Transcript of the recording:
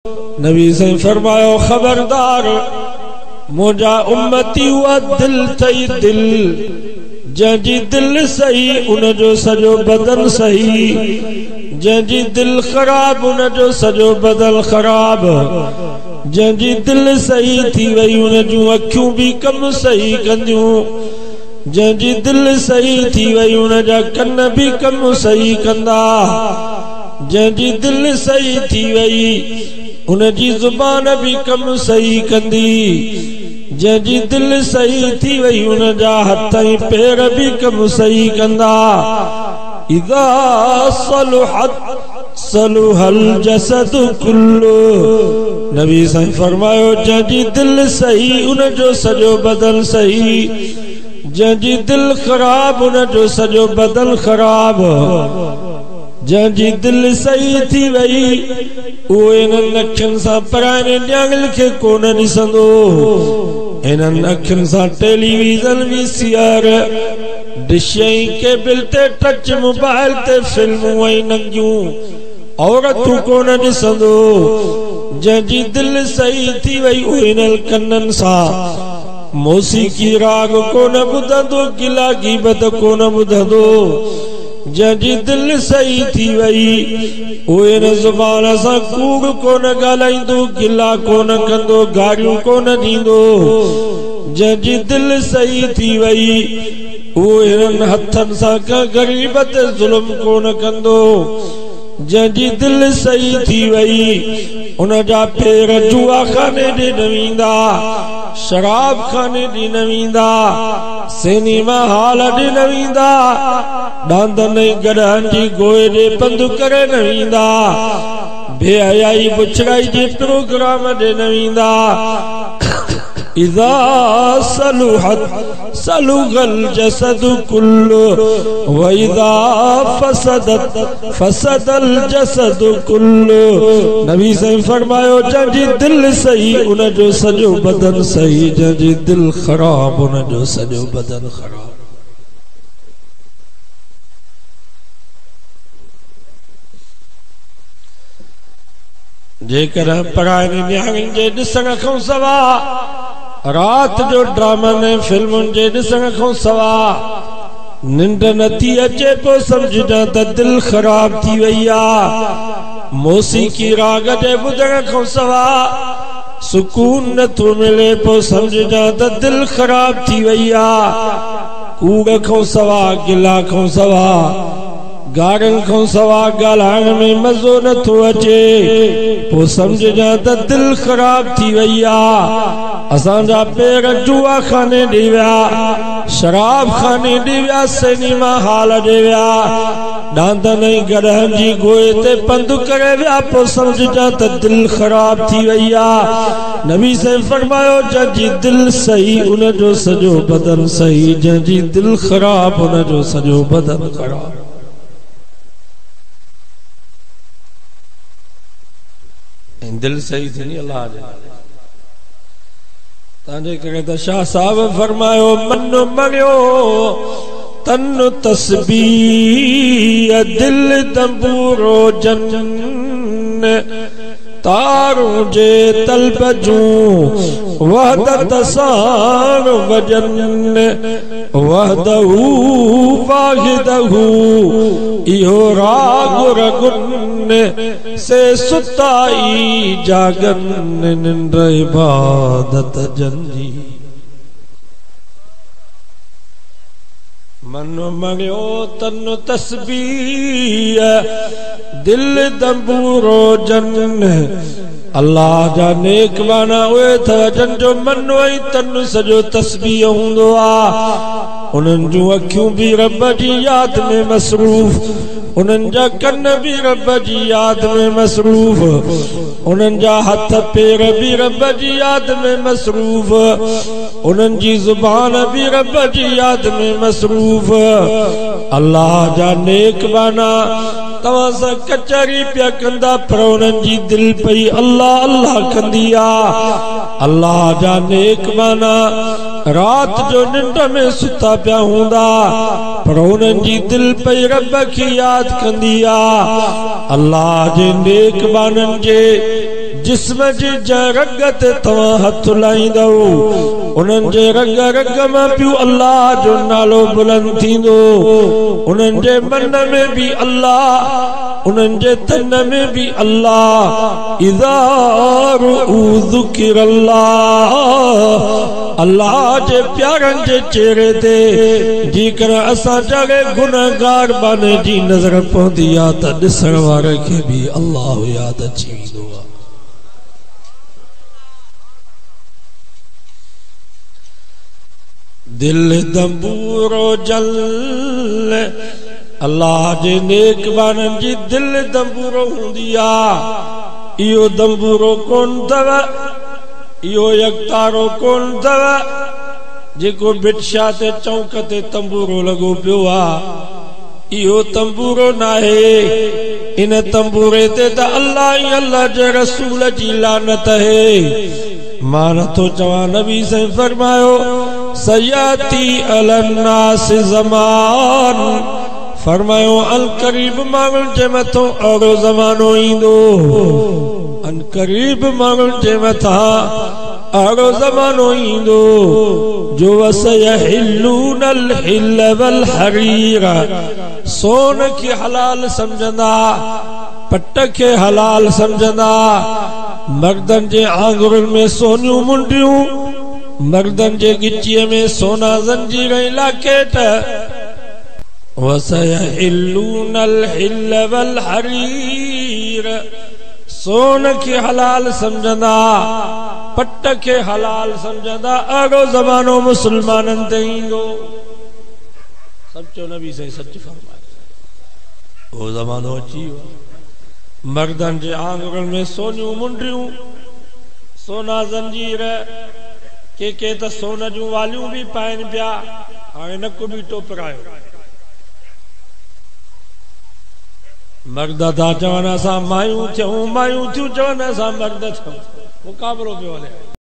नबी से फरमायो खबरदार मुझा उम्मती हुआ दिल थई दिल जंहिंजी दिल सही उनजो सॼो बदन सही जंहिंजी दिल ख़राब उनजो सॼो बदन ख़राब जंहिंजी दिल सही थी वई उनजूं अखियूं भी कम सही कंदियूं जंहिंजी दिल सही थी वई उनजा कन भी कम सही कंदा जंहिंजी दिल सही थी वई उनजी ज़ुबान भी कम सही कंदी जंहिंजी दिल सही थी वई उनजा हथ ऐं पेर भी कम सही कंदा इज़ा सलुहत सलुहल जसद कुल्लु नबी साईं फरमायो जंहिंजी दिल सही उनजो सॼो बदन सही जंहिंजी दिल ख़राब उनजो सॼो बदन ख़राब जंहिंजी दिल सही थी वई उहो इन्हनि अखियुनि सां परायने ॼांगल खे कोन ॾिसंदो इन्हनि अखियुनि सां टेलीविज़न वीसीआर डिश ऐं केबल ते टच मोबाइल ते फिल्मूं ऐं नंगियूं औरतूं कोन ॾिसंदो जंहिंजी दिल सही थी वई उहो इन्हनि कननि सां मौसीकी राग कोन ॿुधंदो गिला गीबत कोन ॿुधंदो जंहिंजी दिल सही थी वई उहे इन ज़ुबान सां कूड़ कोन ॻाल्हाईंदो गिला कोन कंदो गारियूं कोन ॾींदो जंहिंजी दिल सही थी वई उहे इन्हनि हथनि सां का ग़रीब ते ज़ुल्म कोन कंदो जंहिंजी दिल सही थी वई उनजा पेर जुआ खाने ॾे न वेंदा शराब खाने ॾे न वेंदा सिनेमा हॉल ॾे न वेंदा डांदनि ऐं गॾहनि जी गोए ॾे पंधु करे न वेंदा बेहयाई बुछड़ाई जे प्रोग्राम ॾे न वेंदा इज़ा सलुहत सलुगल जसद कुल्लु व इज़ा फसदत फसदल जसद कुल्लु नबी साईं फरमायो जंहिंजी दिल सही उनजो सॼो बदन सही जंहिंजी दिल ख़राब उनजो सॼो बदन ख़राब जेकर परायने न्याणियुनि जे ॾिसण खां सवाइ रात जो ड्रामनि ऐं फिल्मुनि जे ॾिसण खां सवाइ निंड नथी अचे पोइ समझजां त दिल ख़राब थी वई आहे मौसीकी राग जे ॿुधण खां सवाइ सुकून नथो मिले पोइ समझजां त दिल ख़राब थी वई आहे कूड़ खां सवाइ गिला खां सवाइ गारन खां सवाइ ॻाल्हाइण में मज़ो नथो अचे पोइ समझजां त दिल ख़राब थी वई आहे असांजा पेर जुआ खाने ॾे विया शराब खाने ॾे विया सिनेमा हॉल ॾे विया डांदनि ऐं गॾहनि जी गोए ते पंधु करे विया पोइ समझजां त दिल ख़राब थी वई आहे नबी साईं फरमायो जंहिंजी दिल सही उनजो सॼो बदन सही जंहिंजी दिल ख़राब उनजो सॼो बदन ख़राब दिल सही थी अल्लाह जे तांजे करे त शाह साहब फरमायो मन मरियो तन तस्बीह दिल दंबूरो जन तारों जे तलब जूं वहदत सार वजन वहदहू वाहिदहू इहो राग रगुन से सुताई जागन निंड इबादत जंजी मन मरियो तन तस्बीह दिल दंबूरो जन अल्लाह जा नेक माना उहे था जंहिंजो मन ऐं तन सॼो तस्बीह हूंदो आहे उन्हनि जूं अखियूं भी रब जी याद में मसरूफ़ उन्हनि जा कन भी रब जी याद में मसरूफ़ उन्हनि जा हथ पेर भी रब जी याद में मसरूफ़ उन्हनि जी ज़ुबान भी रब जी याद में मसरूफ़ अल्लाह जा नेक माना तव्हां सां कचहरी पिया कंदा पर उन्हनि जी दिल पई अल्लाह अल्लाह कंदी आहे अल्लाह जा नेक माना रात जो निंड में सुता पिया हूंदा पर उन्हनि जी दिल पई रब खे याद कंदी आहे अल्लाह जे नेक माननि जे जिस्म जी रग ते तव्हां हथ लाईंदो उन्हनि जे रग रग में पियो अल्लाह जो नालो बुलंद थींदो। उन्हनि जे मन में भी अल्लाह, उन्हनि जे तन में भी अल्लाह। इज़ा रुअ ज़िक्रुल्लाह, अल्लाह जे प्यारनि जे चेहरे ते जेकर असां जागे गुनहगार बाने जी नज़र पवंदी आहे त ॾिसण वारे खे भी अल्लाह यादि अची वेंदो आहे। दिल दंबूरो जल, अल्लाह जे नेक बाननि जी दिल दंबूरो हूंदी आहे। इहो दंबूरो कोन अथव, इहो यकतारो कोन अथव जेको बिटशा ते चौक ते तंबूरो लॻो पियो आहे। इहो तंबूरो नाहे। इन तंबूरे ते त अल्लाह ई अल्लाह जे रसूल जी लानत है। मां नथो चवां, नबी साईं फरमायो सयाती अलन्नास ज़मान, फरमायो अल करीब माण्हुनि जे मथां अहिड़ो ज़मानो ईंदो, अन करीब माण्हुनि जे मथां अहिड़ो ज़मानो ईंदो जो वसयहिल्लूनल हिल वल हरीर, सोन खे हलाल समझंदा, पट खे हलाल समझंदा। मर्दनि जे आंगुरनि में सोनियूं मुंडियूं, मर्दनि जे गिचीअ में सोना ज़ंजीर ऐं लाकेट। वसयहिल्लूनल हिल वल हरीर, सोन खे हलाल समझंदा, पट खे हलाल समझंदा। अहिड़ो ज़मानो मुसलमाननि ते ईंदो। सचो नबी साईं सच फरमायो, उहो ज़मानो अची वियो। मर्दनि जे आंगुरनि में सोनियूं मुंडियूं, सोना ज़ंजीर, के त सोन जूं वालियूं भी पाइनि पिया। हाणे नक भी टोपरायो। मर्द था चवनि असां मायूं थियूं, मायूं थियूं चवनि असां मर्द थियूं। मुक़ाबिलो पियो हले।